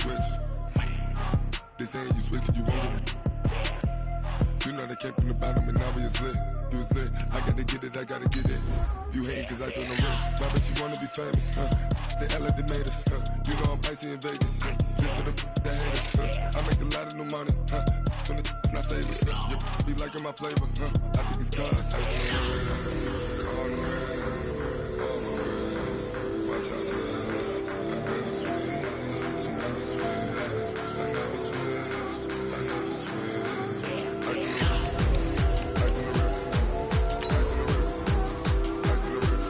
switch. They saying you switch 'cause you won't get it. You know they came from the bottom and now we is lit. You was lit, I gotta get it, I gotta get it. You hating 'cause I on the wrist. Why bet you wanna be famous, huh? They act like they made us, huh? You know I'm icy in Vegas, huh? Just for the that hate us, huh? I make a lot of new money, huh? When it's not savings, you be liking my flavor, huh? I think it's cause I on the wrist, on the wrist, on the wrist. Watch out for this. I never switch, I never switch, I never switch, I never switch. I see the wrist, I see the wrist, I see the wrist, I see the wrist, I see the wrist,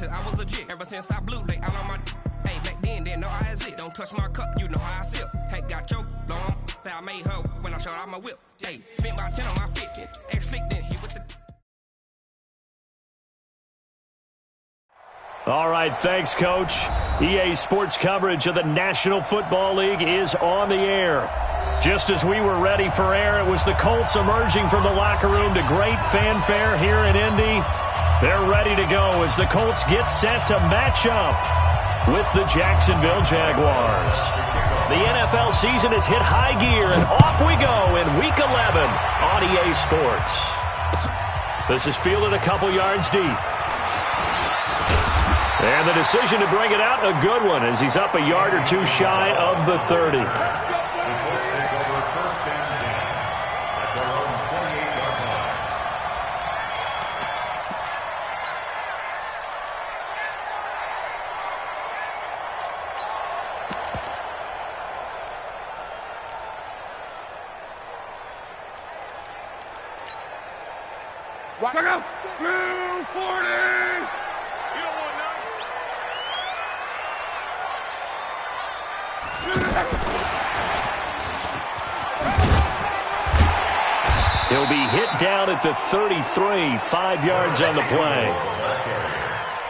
I was legit ever since I blew they all on my hey back then didn't know I exist. Don't touch my cup, you know how I sip. Hey, got choked long. Say I made her when I showed out my whip. Hey, spent about 10 on my 50. Ex slick then he with the. All right, thanks, Coach. EA Sports coverage of the National Football League is on the air. Just as we were ready for air, it was the Colts emerging from the locker room to great fanfare here in Indy. They're ready to go as the Colts get set to match up with the Jacksonville Jaguars. The NFL season has hit high gear, and off we go in Week 11 on EA Sports. This is fielded a couple yards deep. And the decision to bring it out, a good one, as he's up a yard or two shy of the 30. Check out! 240! You don't want none. He'll be hit down at the 33, 5 yards on the play.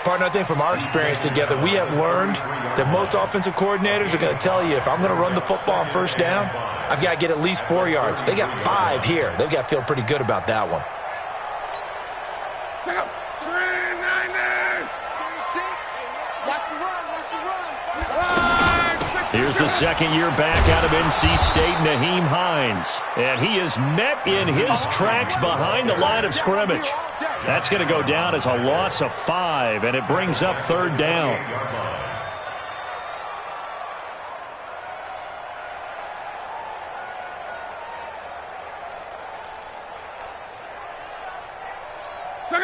Partner, I think from our experience together, we have learned that most offensive coordinators are going to tell you if I'm going to run the football on first down, I've got to get at least 4 yards. They got 5 here. They've got to feel pretty good about that one. Check out! 390! 36! Watch the run! Here's the second-year back out of NC State, Naheem Hines. And he is met in his tracks behind the line of scrimmage. That's going to go down as a loss of 5, and it brings up third down.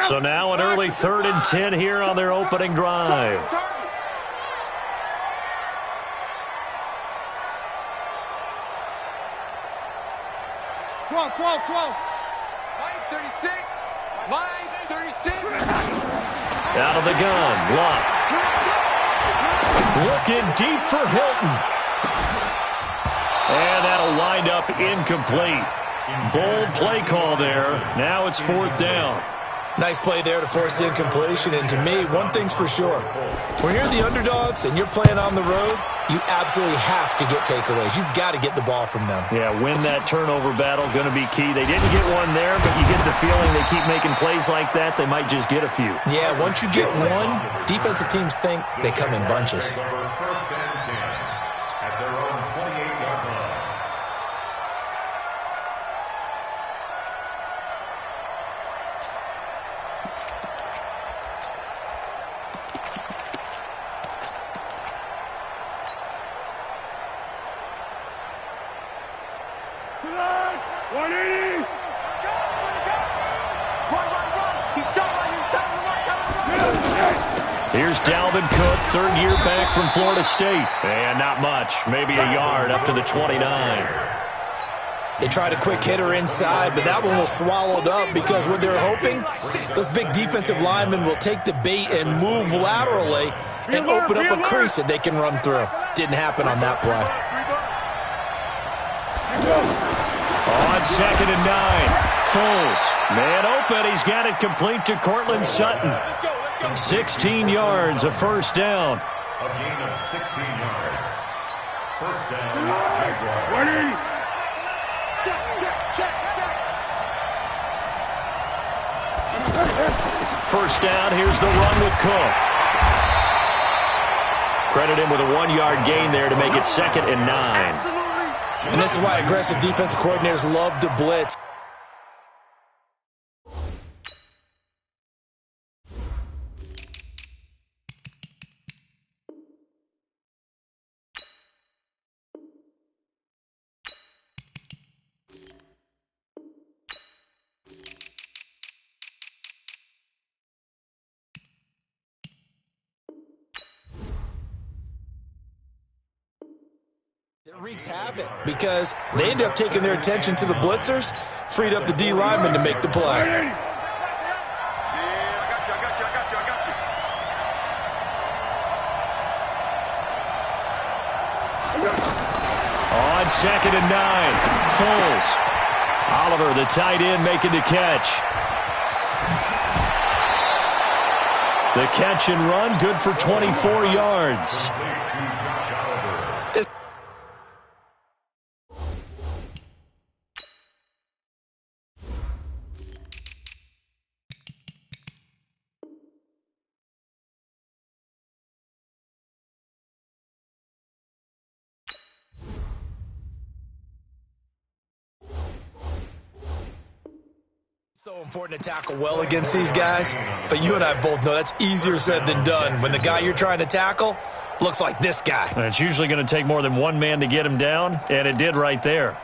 So now an early 3rd and 10 here on their opening drive. 12. Line 36. Line 36. Out of the gun, Luck. Looking deep for Hilton. And that'll wind up incomplete. Bold play call there. Now it's 4th down. Nice play there to force the incompletion. And to me, one thing's for sure. When you're the underdogs and you're playing on the road, you absolutely have to get takeaways. You've got to get the ball from them. Yeah, win that turnover battle, going to be key. They didn't get one there, but you get the feeling they keep making plays like that, they might just get a few. Yeah, once you get one, defensive teams think they come in bunches. Here's Dalvin Cook, 3rd year back from Florida State. And not much, maybe a yard up to the 29. They tried a quick hitter inside, but that one was swallowed up because what they're hoping, those big defensive linemen will take the bait and move laterally and open up a crease that they can run through. Didn't happen on that play. On 2nd and 9. Foles, man open. He's got it complete to Cortland Sutton. 16 yards, a first down. A gain of 16 yards. First down, Jaguars. Ready? Check. First down, here's the run with Cook. Credit him with a 1-yard gain there to make it 2nd and 9. And this is why aggressive defensive coordinators love to blitz. It wreaks havoc because they end up taking their attention to the blitzers, freed up the D lineman to make the play. Ready? On 2nd and 9, Foles. Oliver, the tight end, making the catch. The catch and run, good for 24 yards. So important to tackle well against these guys, but you and I both know that's easier said than done when the guy you're trying to tackle looks like this guy. And it's usually going to take more than one man to get him down, and it did right there.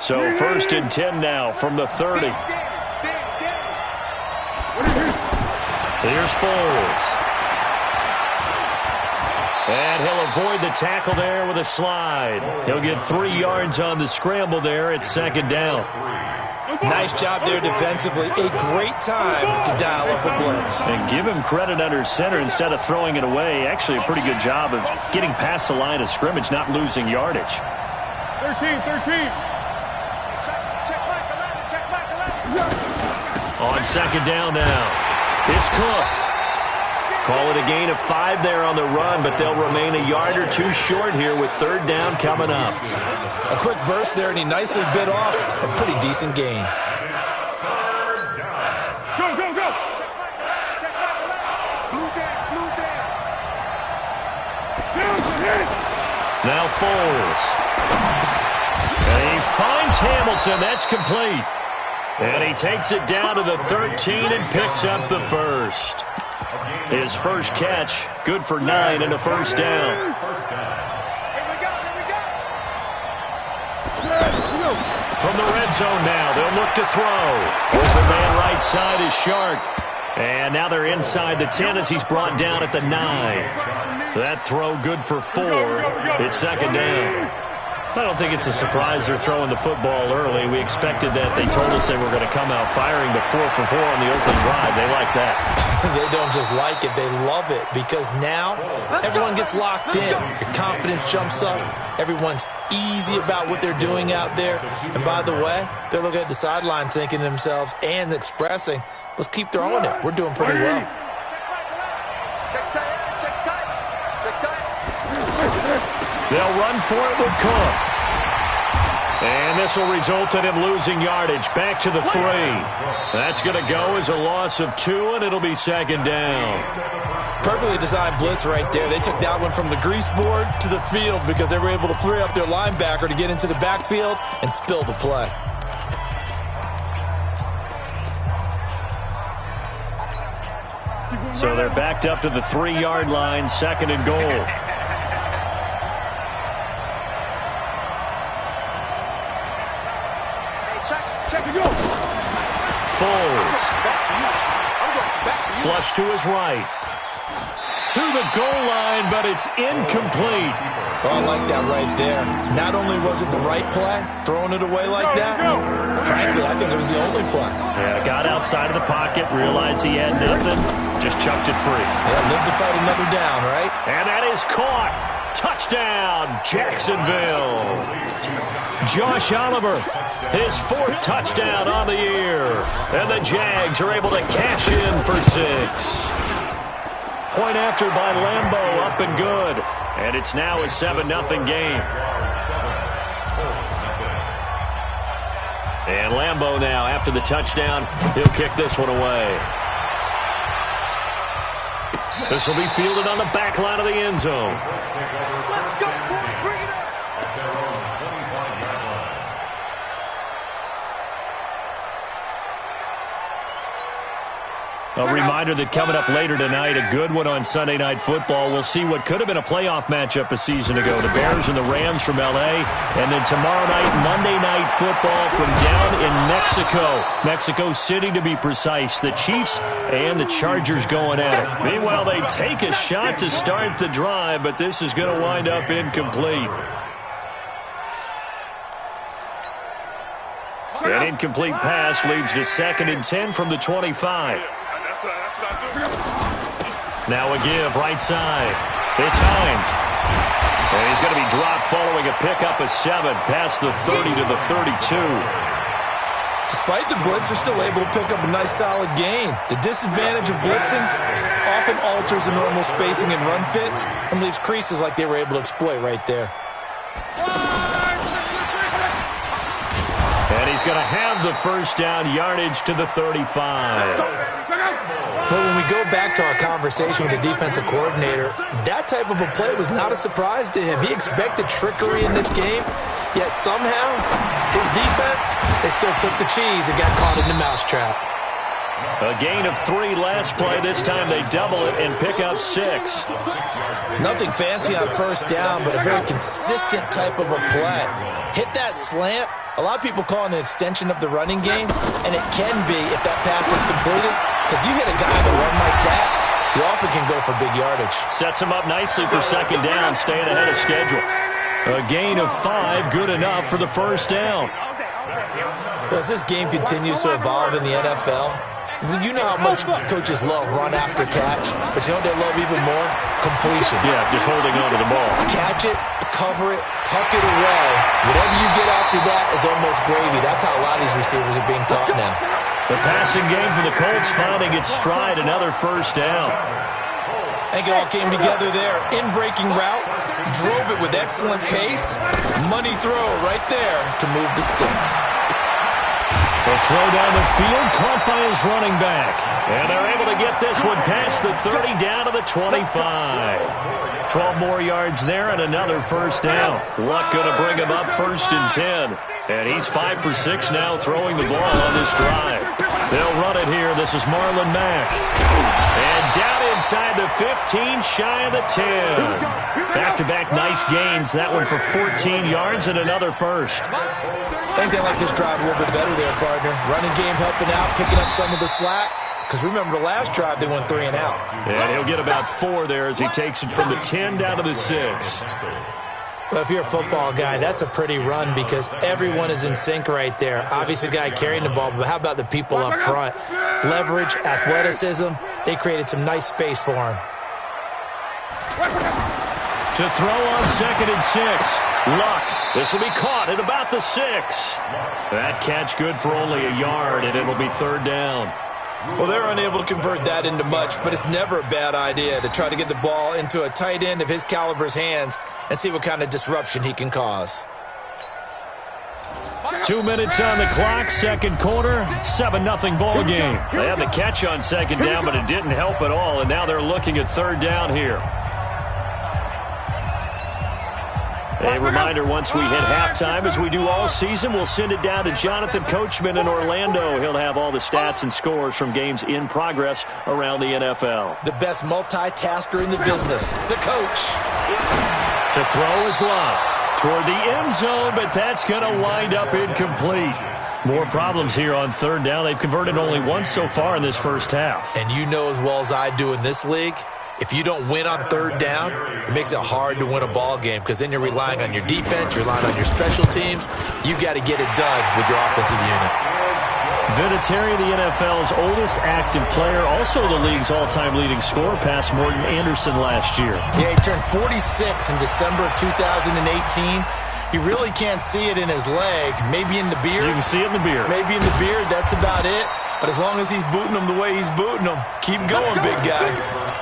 So 1st and 10 now from the 30. Here's Foles. And he'll avoid the tackle there with a slide. He'll get 3 yards on the scramble there at 2nd down. Nice job there defensively. A great time to dial up a blitz. And give him credit under center instead of throwing it away. Actually a pretty good job of getting past the line of scrimmage, not losing yardage. 13. On 2nd down now, it's Cook. Call it a gain of 5 there on the run, but they'll remain a yard or 2 short here with 3rd down coming up. A quick burst there, and he nicely bit off a pretty decent gain. Go. Blue down. Now Foles. And he finds Hamilton. That's complete. And he takes it down to the 13 and picks up the first. His first catch, good for 9 and a first down. From the red zone now, they'll look to throw. Open man right side is Shark. And now they're inside the 10 as he's brought down at the 9. That throw good for 4. It's 2nd down. I don't think it's a surprise they're throwing the football early. We expected that. They told us they were going to come out firing, but 4 for 4 on the opening drive. They like that. They don't just like it, they love it, because now everyone gets locked in. Your confidence jumps up. Everyone's easy about what they're doing out there. And by the way, they're looking at the sideline thinking to themselves and expressing, let's keep throwing it. We're doing pretty well. They'll run for it with Cook. And this will result in him losing yardage. Back to the 3. That's going to go as a loss of 2, and it'll be 2nd down. Perfectly designed blitz right there. They took that one from the grease board to the field because they were able to free up their linebacker to get into the backfield and spill the play. So they're backed up to the 3-yard line, 2nd and goal. Foles. Flush to his right. To the goal line, but it's incomplete. Oh, I like that right there. Not only was it the right play, throwing it away like that, frankly, I think it was the only play. Yeah, got outside of the pocket, realized he had nothing, just chucked it free. Yeah, live to fight another down, right? And that is caught. Touchdown, Jacksonville. Josh Oliver, his 4th touchdown on the year. And the Jags are able to cash in for 6. Point after by Lambeau, up and good. And it's now a 7-0 game. And Lambeau now, after the touchdown, he'll kick this one away. This will be fielded on the back line of the end zone. Let's go, boy. Bring it up. A reminder that coming up later tonight, a good one on Sunday Night Football. We'll see what could have been a playoff matchup a season ago. The Bears and the Rams from L.A. And then tomorrow night, Monday Night Football from down in Mexico. Mexico City, to be precise. The Chiefs and the Chargers going at it. Meanwhile, they take a shot to start the drive, but this is going to wind up incomplete. An incomplete pass leads to 2nd and 10 from the 25. Now a give, right side. It's Hines. And he's going to be dropped following a pickup of 7 past the 30 to the 32. Despite the blitz, they're still able to pick up a nice solid gain. The disadvantage of blitzing often alters the normal spacing and run fits and leaves creases like they were able to exploit right there. And he's going to have the first down, yardage to the 35. But when we go back to our conversation with the defensive coordinator, that type of a play was not a surprise to him. He expected trickery in this game, yet somehow his defense, they still took the cheese and got caught in the mousetrap. A gain of 3 last play. This time they double it and pick up 6. Nothing fancy on first down, but a very consistent type of a play. Hit that slant. A lot of people call it an extension of the running game, and it can be if that pass is completed, because you hit a guy that run like that, he often can go for big yardage. Sets him up nicely for 2nd down, staying ahead of schedule. A gain of 5, good enough for the first down. Well, as this game continues to evolve in the NFL, you know how much coaches love run after catch, but you know what they love even more? Completion. Yeah, just holding on to the ball. Catch it, cover it, tuck it away. Whatever you get after that is almost gravy. That's how a lot of these receivers are being taught now. The passing game for the Colts finding its stride, another first down. I think it all came together there. In-breaking route, drove it with excellent pace. Money throw right there to move the sticks. The throw down the field, caught by his running back. And they're able to get this one past the 30 down to the 25. 12 more yards there and another first down. Luck going to bring him up 1st and 10. And he's 5 for 6 now throwing the ball on this drive. They'll run it here. This is Marlon Mack. And down inside the 15, shy of the 10. Back-to-back nice gains. That one for 14 yards and another first. I think they like this drive a little bit better there, partner. Running game helping out, picking up some of the slack. Because remember, the last drive, they went 3 and out. And he'll get about 4 there as he takes it from the 10 down to the 6. Well, if you're a football guy, that's a pretty run because everyone is in sync right there. Obviously, the guy carrying the ball, but how about the people up front? Leverage, athleticism, they created some nice space for him. To throw on 2nd and 6. Luck. This will be caught at about the 6. That catch good for only a yard, and it'll be 3rd down. Well, they're unable to convert that into much, but it's never a bad idea to try to get the ball into a tight end of his caliber's hands and see what kind of disruption he can cause. 2 minutes on the clock, 2nd quarter, 7-0 ball game. They had the catch on 2nd down, but it didn't help at all, and now they're looking at 3rd down here. A reminder, once we hit halftime, as we do all season, we'll send it down to Jonathan Coachman in Orlando. He'll have all the stats and scores from games in progress around the NFL. The best multitasker in the business, the coach. To throw is Love toward the end zone, but that's going to wind up incomplete. More problems here on 3rd down. They've converted only once so far in this first half. And you know as well as I do in this league, if you don't win on 3rd down, it makes it hard to win a ball game because then you're relying on your defense, you're relying on your special teams. You've got to get it done with your offensive unit. Vinatieri, the NFL's oldest active player, also the league's all-time leading scorer, past Morton Anderson last year. Yeah, he turned 46 in December of 2018. He really can't see it in his leg. Maybe in the beard. You can see it in the beard. Maybe in the beard. That's about it. But as long as he's booting them the way he's booting them, keep going, big guy.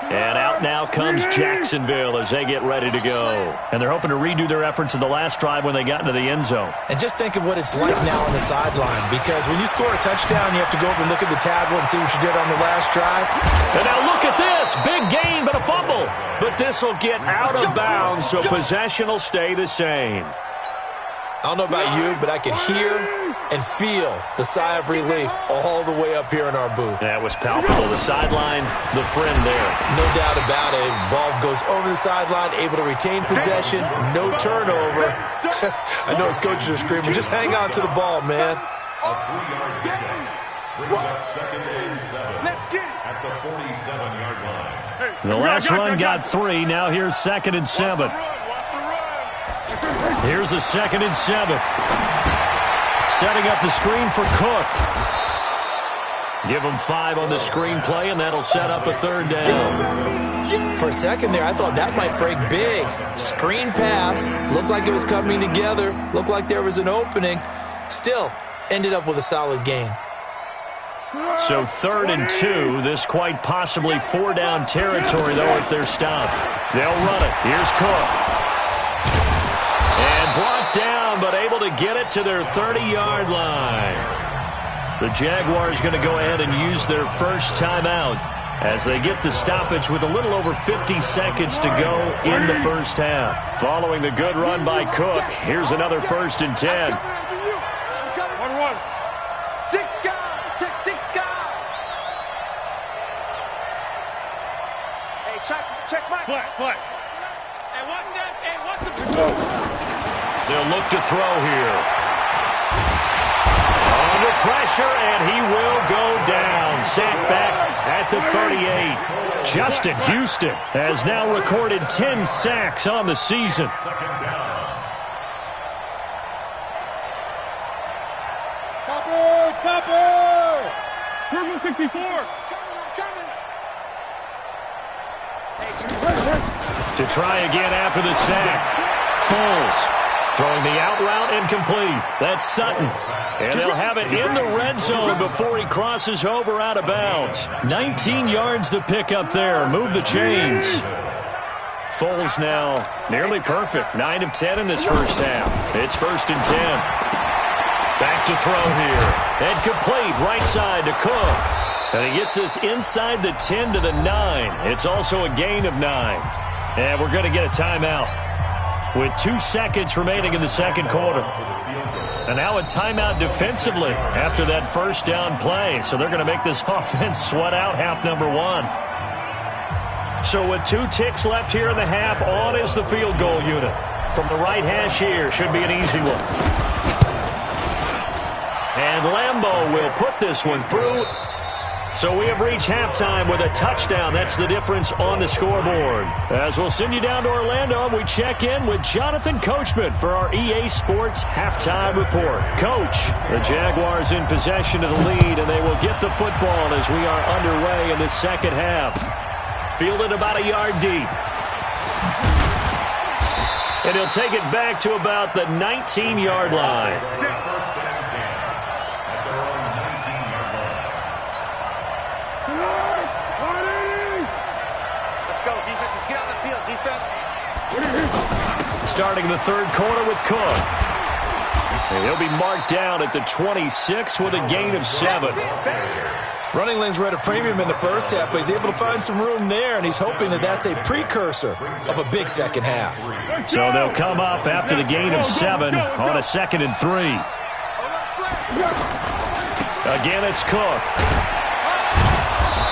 And out now comes Jacksonville as they get ready to go. And they're hoping to redo their efforts in the last drive when they got into the end zone. And just think of what it's like now on the sideline, because when you score a touchdown, you have to go over and look at the tablet and see what you did on the last drive. And now look at this. Big gain, but a fumble. But this will get out of bounds, so possession will stay the same. I don't know about you, but I could hear and feel the sigh of relief all the way up here in our booth. That was palpable. The sideline, the friend there. No doubt about it. Ball goes over the sideline, able to retain possession, no turnover. I know his coaches are screaming, just hang on to the ball, man. A 3-yard pickup brings up 2nd and 7 at the 47-yard line. The last run got 3. Now here's 2nd and 7. Here's a 2nd and 7. Setting up the screen for Cook. Give him 5 on the screenplay, and that'll set up a 3rd down. For a second there, I thought that might break big. Screen pass. Looked like it was coming together. Looked like there was an opening. Still, ended up with a solid gain. So 3rd and 2. This quite possibly 4-down territory, though, if they're stopped. They'll run it. Here's Cook. And brought down, but able to get it to their 30-yard line. The Jaguars going to go ahead and use their first timeout as they get the stoppage with a little over 50 seconds to go in the first half. Following the good run by Cook, here's another 1st and 10. 1-1. 6 guys. Check 6 guys. Hey, check Mike. Play. Hey, what's that? Hey, what's the... They'll look to throw here. Under pressure, and he will go down. Sacked back at the 38. Justin Houston has now recorded 10 sacks on the season. 2nd down. Topper! Turbo 64. To try again after the sack. Foles throwing the out route incomplete. That's Sutton. And they'll have it in the red zone before he crosses over out of bounds. 19 yards to pick up there. Move the chains. Foles now nearly perfect. 9 of 10 in this first half. It's 1st and 10. Back to throw here. And complete right side to Cook. And he gets this inside the 10 to the 9. It's also a gain of 9. And we're going to get a timeout with 2 seconds remaining in the second quarter. And now a timeout defensively after that 1st down play. So they're going to make this offense sweat out half number 1. So with 2 ticks left here in the half, on is the field goal unit. From the right hash here, should be an easy one. And Lambeau will put this one through. So we have reached halftime with a touchdown. That's the difference on the scoreboard. As we'll send you down to Orlando, we check in with Jonathan Coachman for our EA Sports Halftime Report. Coach, the Jaguars in possession of the lead, and they will get the football as we are underway in the second half. Fielded about a yard deep. And he'll take it back to about the 19-yard line. Starting the 3rd quarter with Cook. And he'll be marked down at the 26 with a gain of 7. Running lanes were at a premium in the first half, but he's able to find some room there, and he's hoping that that's a precursor of a big second half. So they'll come up after the gain of 7 on a 2nd and 3. Again, it's Cook.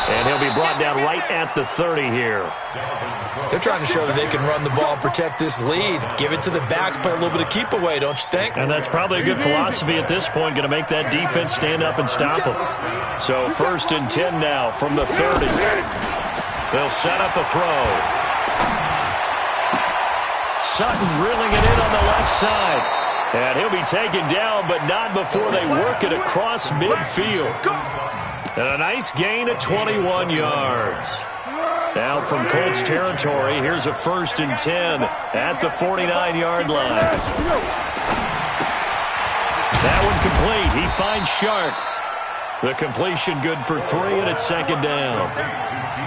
And he'll be brought down right at the 30 here. They're trying to show that they can run the ball and protect this lead. Give it to the backs, play a little bit of keep away, don't you think? And that's probably a good philosophy at this point, going to make that defense stand up and stop them. So 1st and 10 now from the 30. They'll set up a throw. Sutton reeling it in on the left side. And he'll be taken down, but not before they work it across midfield. And a nice gain of 21 yards. Now from Colts territory, here's a 1st and 10 at the 49-yard line. That one complete. He finds Shark. The completion good for 3, and it's 2nd down.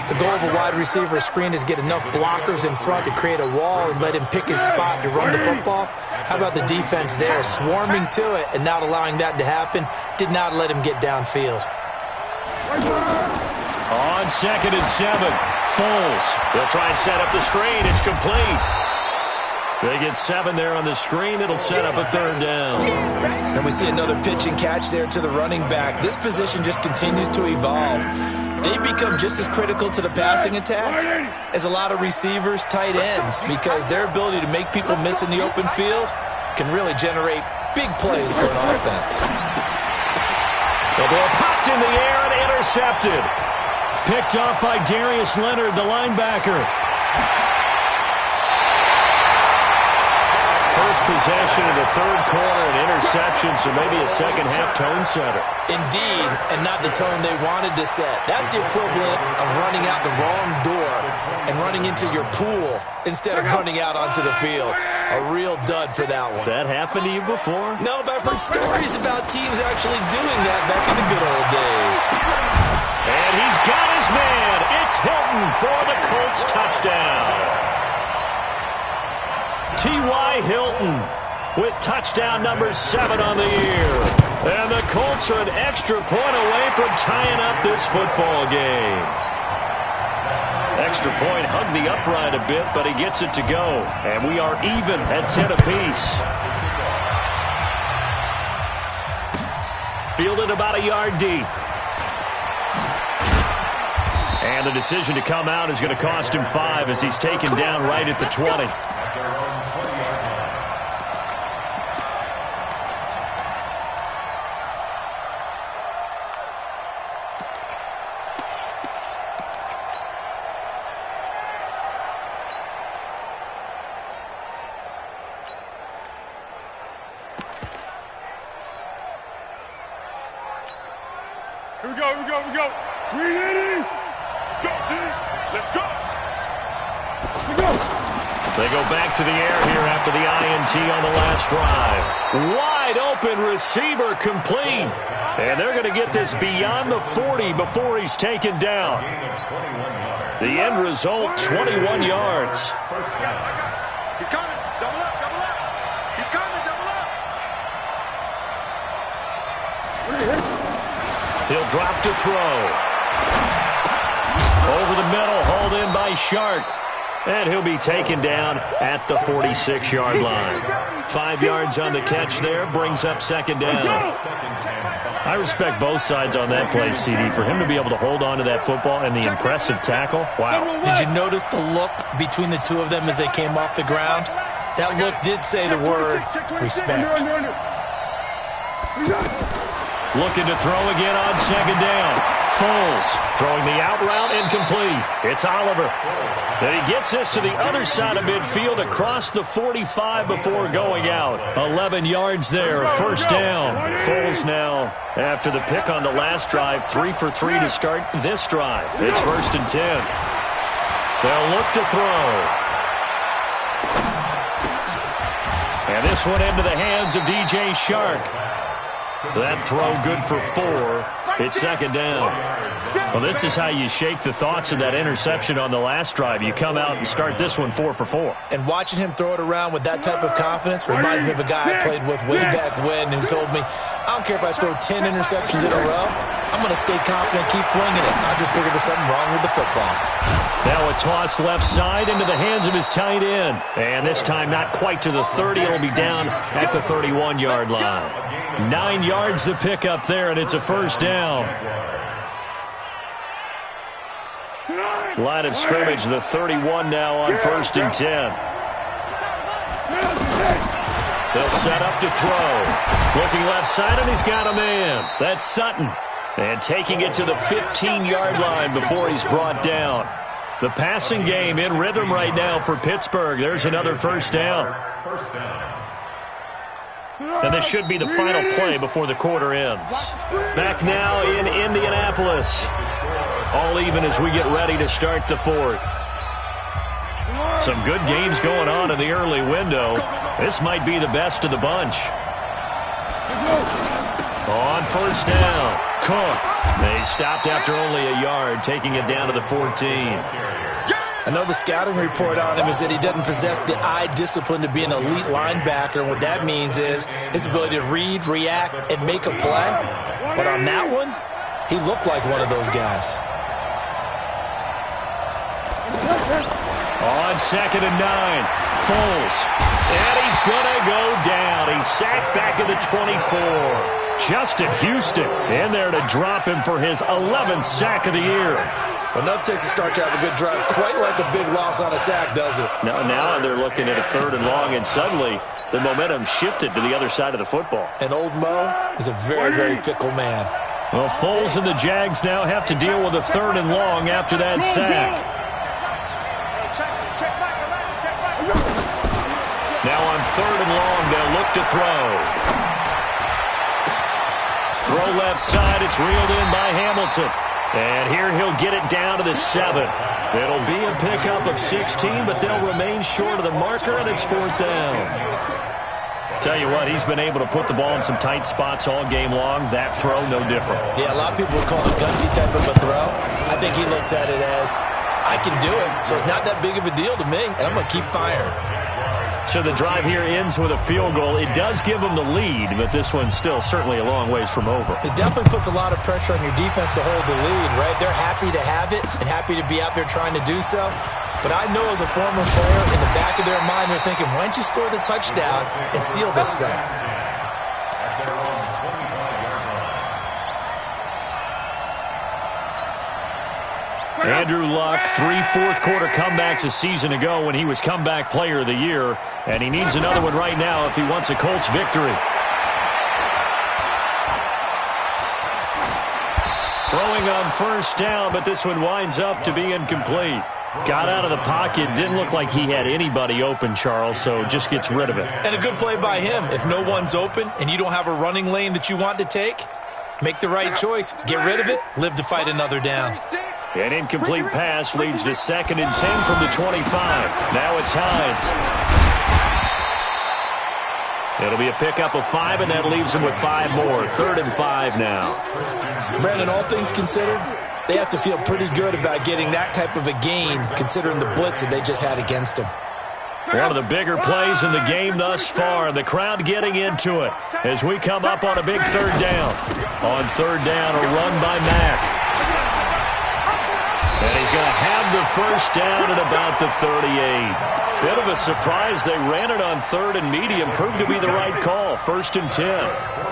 The goal of a wide receiver screen is get enough blockers in front to create a wall and let him pick his spot to run the football. How about the defense there, swarming to it and not allowing that to happen? Did not let him get downfield. On 2nd and 7, Foles. They'll try and set up the screen. It's complete. They get 7 there on the screen. It'll set up a 3rd down. And we see another pitch and catch there to the running back. This position just continues to evolve. They become just as critical to the passing attack as a lot of receivers, tight ends, because their ability to make people miss in the open field can really generate big plays for an offense. The ball popped in the air and intercepted. Picked off by Darius Leonard, the linebacker. First possession of the 3rd quarter, an interception, so maybe a second-half tone setter. Indeed, and not the tone they wanted to set. That's the equivalent of running out the wrong door and running into your pool instead of running out onto the field. A real dud for that one. Has that happened to you before? No, but I've heard stories about teams actually doing that back in the good old days. And he's got his man. It's Hilton for the Colts touchdown. T.Y. Hilton with touchdown number 7 on the year. And the Colts are an extra point away from tying up this football game. Extra point hugged the upright a bit, but he gets it to go. And we are even at 10 apiece. Fielded about a yard deep. And the decision to come out is going to cost him 5 as he's taken down right at the 20. Here we go, here we go, here we go. We ready? Let's go, team. Let's go. Let's go. They go back to the air here after the INT on the last drive. Wide open receiver complete. And they're going to get this beyond the 40 before he's taken down. The end result, 21 yards. He's coming. Double up, double up. He's coming, double up. He'll drop to throw. Over the middle, hauled in by Shark. And he'll be taken down at the 46-yard line. 5 yards on the catch there, brings up 2nd down. I respect both sides on that play, CD. For him to be able to hold on to that football and the impressive tackle, wow. Did you notice the look between the two of them as they came off the ground? That look did say the word respect. Looking to throw again on 2nd down. Foles throwing the out route incomplete. It's Oliver. And he gets this to the other side of midfield across the 45 before going out. 11 yards there, 1st down. Foles now, after the pick on the last drive, 3 for 3 to start this drive. It's 1st and 10. They'll look to throw. And this one into the hands of DJ Shark. That throw good for 4. It's 2nd down. Well, this is how you shake the thoughts of that interception on the last drive. You come out and start this one 4 for 4. And watching him throw it around with that type of confidence reminds me of a guy I played with way back when who told me, I don't care if I throw 10 interceptions in a row. I'm going to stay confident and keep flinging it. I just figured there's something wrong with the football. Now a toss left side into the hands of his tight end. And this time not quite to the 30. It'll be down at the 31-yard line. 9 yards to pick up there, and it's a 1st down. Line of scrimmage, the 31 now on 1st and 10. They'll set up to throw. Looking left side, and he's got a man. That's Sutton. And taking it to the 15-yard line before he's brought down. The passing game in rhythm right now for Pittsburgh. There's another first down. And this should be the final play before the quarter ends. Back now in Indianapolis. All even as we get ready to start the fourth. Some good games going on in the early window. This might be the best of the bunch. On first down, Cook. They stopped after only a yard, taking it down to the 14. I know the scouting report on him is that he doesn't possess the eye discipline to be an elite linebacker. And what that means is his ability to read, react, and make a play. But on that one, he looked like one of those guys. On 2nd and 9, Foles. And he's going to go down. He's sacked back at the 24. Justin Houston in there to drop him for his 11th sack of the year. Enough takes a start to have a good drive. Quite like a big loss on a sack, does it? Now they're looking at a 3rd and long, and suddenly the momentum shifted to the other side of the football. And old Mo is a very, very fickle man. Well, Foles and the Jags now have to deal with a 3rd and long after that sack. Now on 3rd and long, they'll look to throw. Throw left side, it's reeled in by Hamilton. And here he'll get it down to the 7. It'll be a pickup of 16, but they'll remain short of the marker, and it's 4th down. Tell you what, he's been able to put the ball in some tight spots all game long. That throw, no different. Yeah, a lot of people would call it a gutsy type of a throw. I think he looks at it as, I can do it, so it's not that big of a deal to me, and I'm going to keep firing. So the drive here ends with a field goal. It does give them the lead, but this one's still certainly a long ways from over. It definitely puts a lot of pressure on your defense to hold the lead, right? They're happy to have it and happy to be out there trying to do so. But I know as a former player, in the back of their mind, they're thinking, why don't you score the touchdown and seal this thing? Andrew Luck, 3 fourth-quarter comebacks a season ago when he was comeback player of the year, and he needs another one right now if he wants a Colts victory. Throwing on first down, but this one winds up to be incomplete. Got out of the pocket, didn't look like he had anybody open, Charles, so just gets rid of it. And a good play by him. If no one's open and you don't have a running lane that you want to take, make the right choice. Get rid of it, live to fight another down. An incomplete pass leads to 2nd and 10 from the 25. Now it's Hines. It'll be a pickup of 5, and that leaves them with 5 more. 3rd and 5 now. Brandon, all things considered, they have to feel pretty good about getting that type of a gain, considering the blitz that they just had against them. One of the bigger plays in the game thus far, and the crowd getting into it as we come up on a big 3rd down. On 3rd down, a run by Mack. And he's going to have the first down at about the 38. Bit of a surprise. They ran it on 3rd and medium. Proved to be the right call. 1st and 10.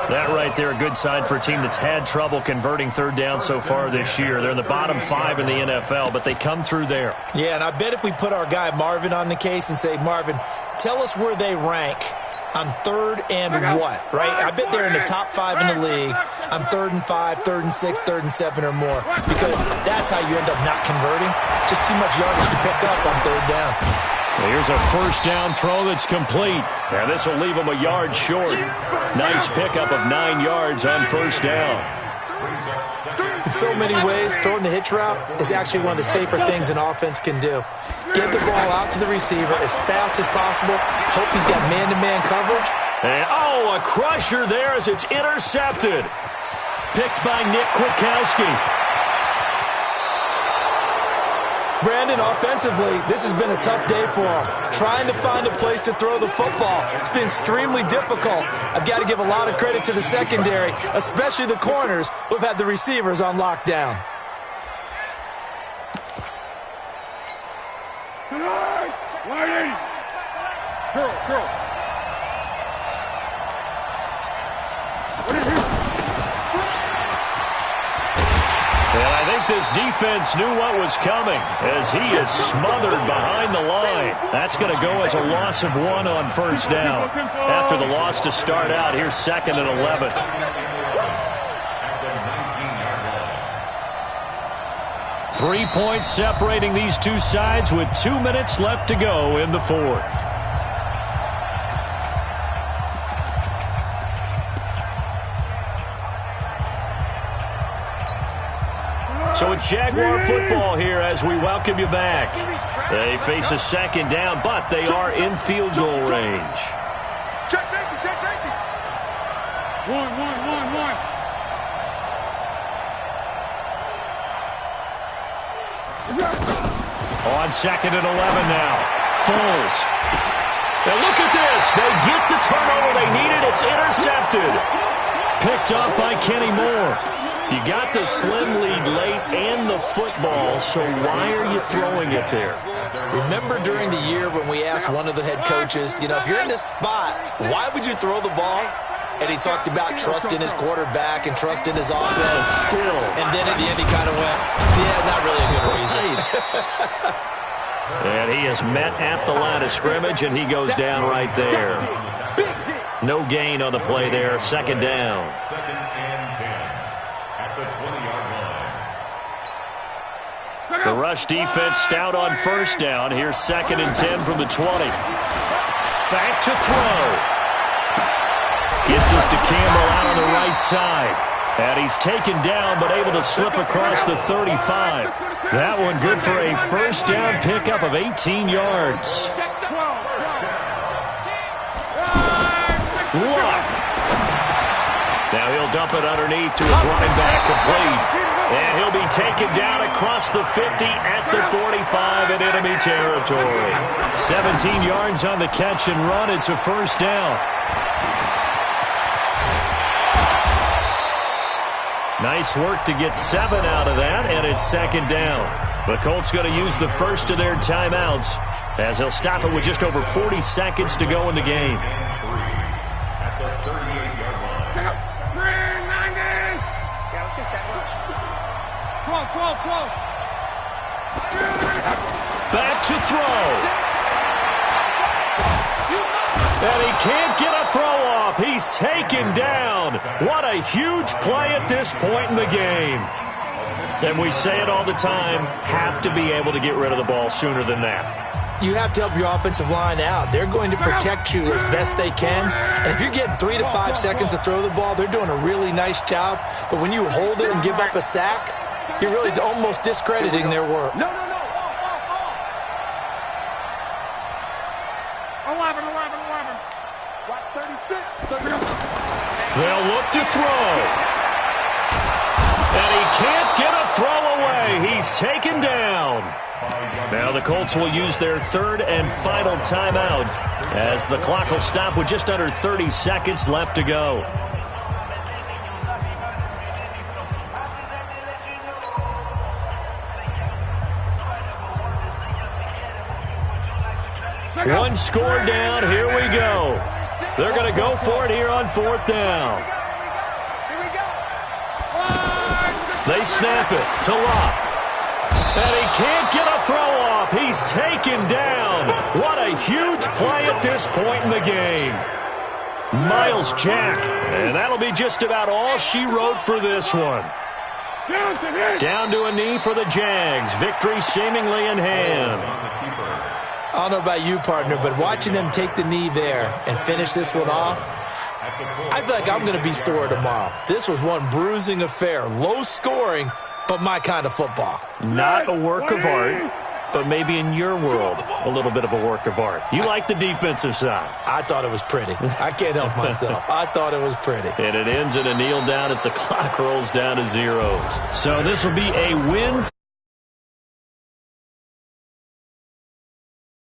That right there, a good sign for a team that's had trouble converting 3rd down so far this year. They're in the bottom 5 in the NFL, but they come through there. Yeah, and I bet if we put our guy Marvin on the case and say, Marvin, tell us where they rank on 3rd and what, right? I bet they're in the top 5 in the league on 3rd and 5, 3rd and 6, 3rd and 7 or more, because that's how you end up not converting. Just too much yardage to pick up on 3rd down. Here's a first down throw that's complete. And this will leave them a yard short. Nice pickup of 9 yards on first down. In so many ways, throwing the hitch route is actually one of the safer things an offense can do. Get the ball out to the receiver as fast as possible. Hope he's got man-to-man coverage. And, a crusher there as it's intercepted. Picked by Nick Kwiatkowski. Brandon, offensively, this has been a tough day for him. Trying to find a place to throw the football. It's been extremely difficult. I've got to give a lot of credit to the secondary, especially the corners who have had the receivers on lockdown. this defense knew what was coming as he is smothered behind the line. That's going to go as a loss of 1 on first down. After the loss to start out, here's 2nd and 11. 3 points separating these two sides with 2 minutes left to go in the fourth. So it's Jaguar football here as we welcome you back. They face a second down, but they are in field goal range. Check safety, check safety. One. On 2nd and 11 now. Foles. Now look at this. They get the turnover they needed. It's intercepted. Picked up by Kenny Moore. You got the slim lead late and the football, so why are you throwing it there? Remember during the year when we asked one of the head coaches, if you're in this spot, why would you throw the ball? And he talked about trust in his quarterback and trust in his offense. Still. And then at the end he kind of went, yeah, not really a good reason. And he is met at the line of scrimmage, and he goes down right there. No gain on the play there. 2nd down. 2nd and 10 at the 20-yard line. The rush defense stout on first down. Here's 2nd and 10 from the 20. Back to throw. Gets this to Campbell out on the right side. And he's taken down but able to slip across the 35. That one good for a first down pickup of 18 yards. Luck. Now he'll dump it underneath to his running back, complete. And he'll be taken down across the 50 at the 45 in enemy territory. 17 yards on the catch and run. It's a first down. Nice work to get 7 out of that, and it's 2nd down. The Colts going to use the first of their timeouts as they'll stop it with just over 40 seconds to go in the game. At the 38-yard line. Yeah, let's get set. 12. Back to throw. And he can't get a throw off. He's taken down. What a huge play at this point in the game. And we say it all the time, have to be able to get rid of the ball sooner than that. You have to help your offensive line out. They're going to protect you as best they can. And if you're getting 3 to 5 seconds to throw the ball, they're doing a really nice job. But when you hold it and give up a sack, you're really almost discrediting their work. 11. Watch 36. They'll look to throw. And he can't get a throw away. He's taken down. Now the Colts will use their 3rd and final timeout as the clock will stop with just under 30 seconds left to go. One score down. Here we go. They're going to go for it here on 4th down. They snap it to Locke. And he can't get a throw off. He's taken down. What a huge play at this point in the game. Miles Jack. And that'll be just about all she wrote for this one. Down to a knee for the Jags. Victory seemingly in hand. I don't know about you, partner, but watching them take the knee there and finish this one off, I feel like I'm going to be sore tomorrow. This was one bruising affair. Low scoring, but my kind of football. Not a work of art, but maybe in your world, a little bit of a work of art. You like the defensive side. I thought it was pretty. I can't help myself. I thought it was pretty. And it ends in a kneel down as the clock rolls down to zeros. So this will be a win.